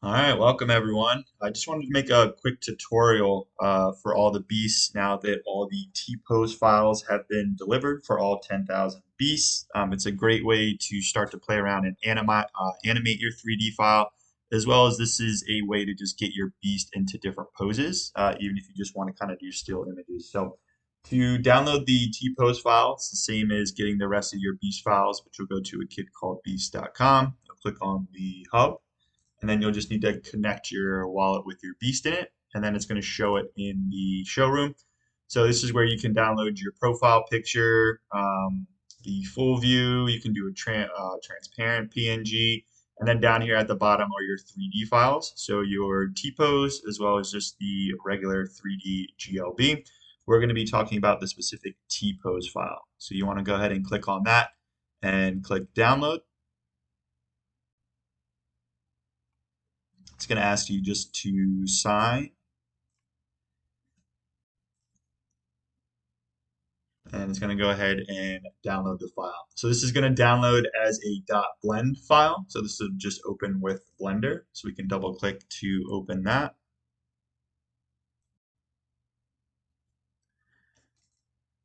All right, welcome everyone. I just wanted to make a quick tutorial for all the beasts now that all the TPose files have been delivered for all 10,000 beasts. It's a great way to start to play around and animate your 3D file, as well as this is a way to just get your beast into different poses, even if you just want to kind of do still images. So to download the TPose file, it's the same as getting the rest of your beast files, but you'll go to a kit called beast.com. You'll click on the hub and then you'll just need to connect your wallet with your beast in it, and then it's going to show it in the showroom. So this is where you can download your profile picture, the full view. You can do a transparent PNG, and then down here at the bottom are your 3D files. So your TPose as well as just the regular 3D GLB. We're going to be talking about the specific TPose file. So you want to go ahead and click on that and click download. It's going to ask you just to sign, and it's going to go ahead and download the file. So this is going to download as a .blend file. So this will just open with Blender. So we can double click to open that.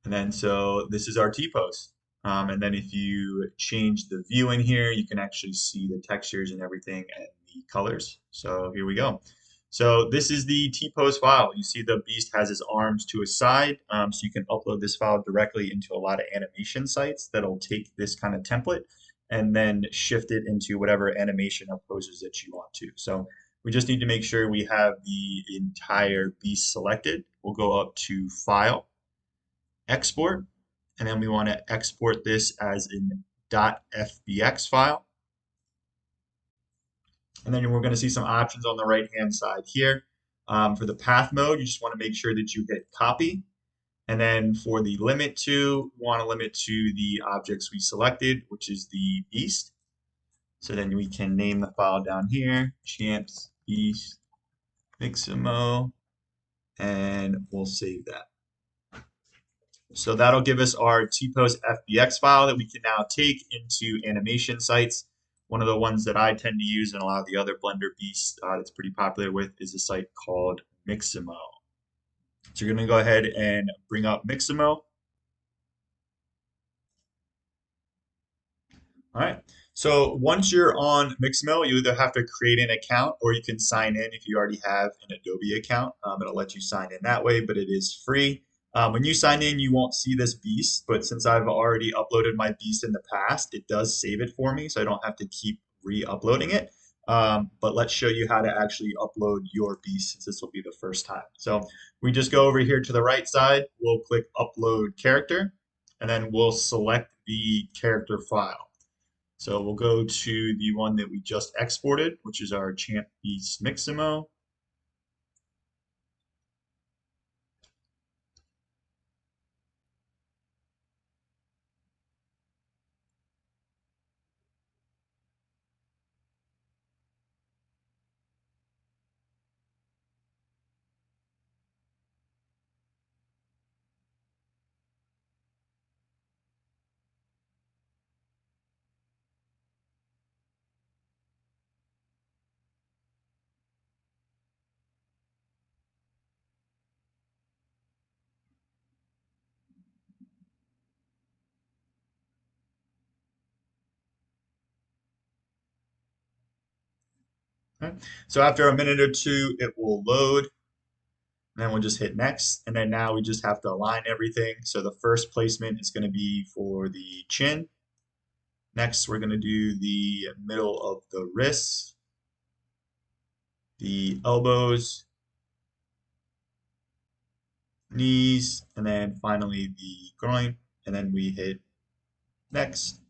And then so this is our T-pose. And then if you change the view in here, you can actually see the textures and everything and the colors. So here we go. So this is the T-pose file. You see the beast has his arms to his side, so you can upload this file directly into a lot of animation sites that'll take this kind of template and then shift it into whatever animation or poses that you want to. So we just need to make sure we have the entire beast selected. We'll go up to File, Export, and then we want to export this as an .fbx file. And then we're going to see some options on the right hand side here. For the path mode, you just want to make sure that you hit copy. And then for the limit to, we want to limit to the objects we selected, which is the beast. So then we can name the file down here, champs beast Mixamo, and we'll save that. So that'll give us our TPose FBX file that we can now take into animation sites. One of the ones that I tend to use and a lot of the other Blender beasts that's pretty popular with is a site called Mixamo. So you're going to go ahead and bring up Mixamo. All right. So once you're on Mixamo, you either have to create an account or you can sign in if you already have an Adobe account. It'll let you sign in that way, but it is free. When you sign in, you won't see this beast, but since I've already uploaded my beast in the past, it does save it for me, so I don't have to keep re-uploading it. But let's show you how to actually upload your beast since this will be the first time. So we just go over here to the right side, we'll click Upload Character, and then we'll select the character file. So we'll go to the one that we just exported, which is our Champ Beast Mixamo. Okay. So after a minute or two, it will load. And then we'll just hit next. And then now we just have to align everything. So the first placement is going to be for the chin. Next, we're going to do the middle of the wrists, the elbows, knees, and then finally the groin. And then we hit next.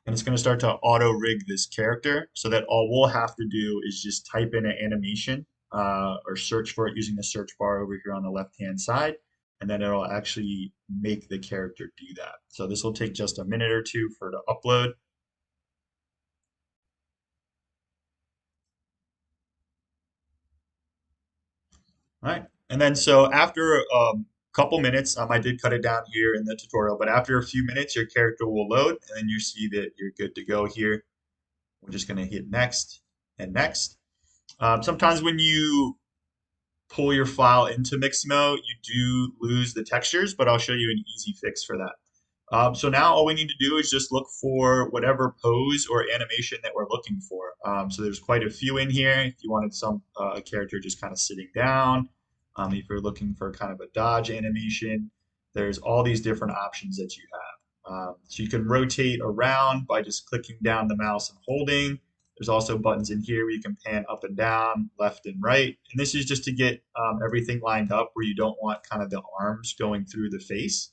And it's going to start to auto rig this character so that all we'll have to do is just type in an animation or search for it using the search bar over here on the left hand side, and then it'll actually make the character do that. So this will take just a minute or two for it to upload. All right, and then so after a couple minutes, I did cut it down here in the tutorial, but after a few minutes, your character will load, and then you see that you're good to go here. We're just going to hit next and next. Sometimes when you pull your file into Mixamo, you do lose the textures, but I'll show you an easy fix for that. So now all we need to do is just look for whatever pose or animation that we're looking for. So there's quite a few in here. If you wanted some character just kind of sitting down, if you're looking for kind of a dodge animation, there's all these different options that you have. So you can rotate around by just clicking down the mouse and holding. There's also buttons in here where you can pan up and down, left and right. And this is just to get everything lined up where you don't want kind of the arms going through the face.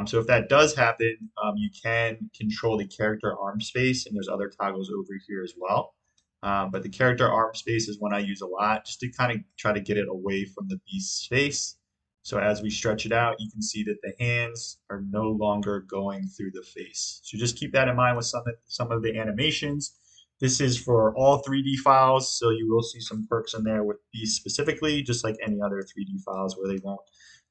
So if that does happen, you can control the character arm space, and there's other toggles over here as well. But the character arm space is one I use a lot just to kind of try to get it away from the beast's face. So as we stretch it out, you can see that the hands are no longer going through the face. So just keep that in mind with some of the animations. This is for all 3D files, so you will see some perks in there with these specifically, just like any other 3D files where they won't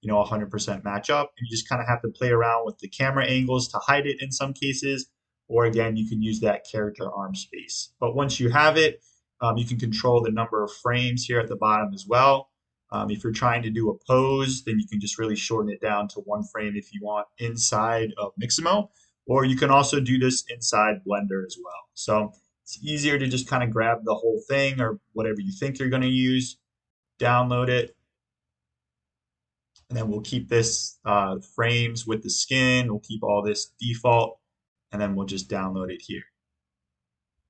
100% match up. And you just kind of have to play around with the camera angles to hide it in some cases. Or again, you can use that character arm space. But once you have it, you can control the number of frames here at the bottom as well. If you're trying to do a pose, then you can just really shorten it down to 1 frame if you want inside of Mixamo. Or you can also do this inside Blender as well. So it's easier to just kind of grab the whole thing or whatever you think you're going to use, download it, and then we'll keep this frames with the skin. We'll keep all this default, and then we'll just download it here.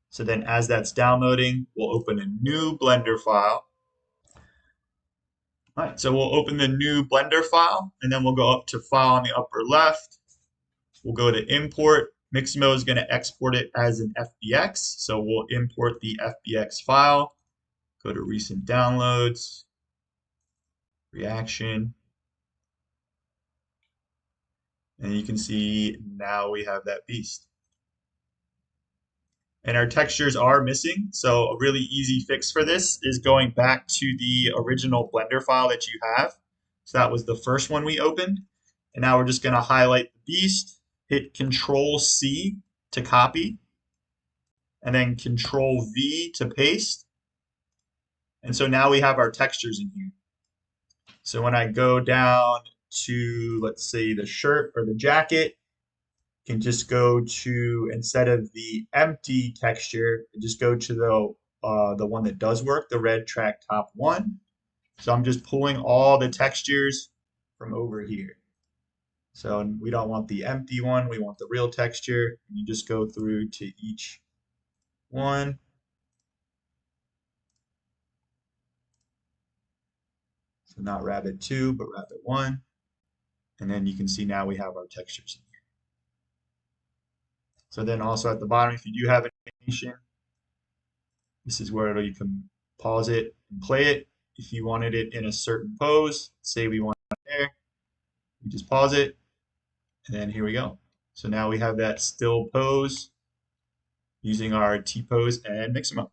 So then as that's downloading, we'll open a new Blender file. All right, so we'll open the new Blender file, and then we'll go up to File on the upper left. We'll go to Import. Mixamo is going to export it as an FBX, so we'll import the FBX file. Go to Recent Downloads, Reaction, and you can see now we have that beast. And our textures are missing, so a really easy fix for this is going back to the original Blender file that you have. So that was the first one we opened. And now we're just going to highlight the beast, hit Control C to copy, and then Control V to paste. And so now we have our textures in here. So when I go down to, let's say, the shirt or the jacket, can just go to, instead of the empty texture, just go to the one that does work, the red track top one. So I'm just pulling all the textures from over here. So we don't want the empty one, we want the real texture. You just go through to each one. So not rabbit 2, but rabbit 1. And then you can see now we have our textures in here. So then also at the bottom, if you do have an animation, this is where you can pause it and play it. If you wanted it in a certain pose, say we want it there, we just pause it, and then here we go. So now we have that still pose using our TPose and Mixamo.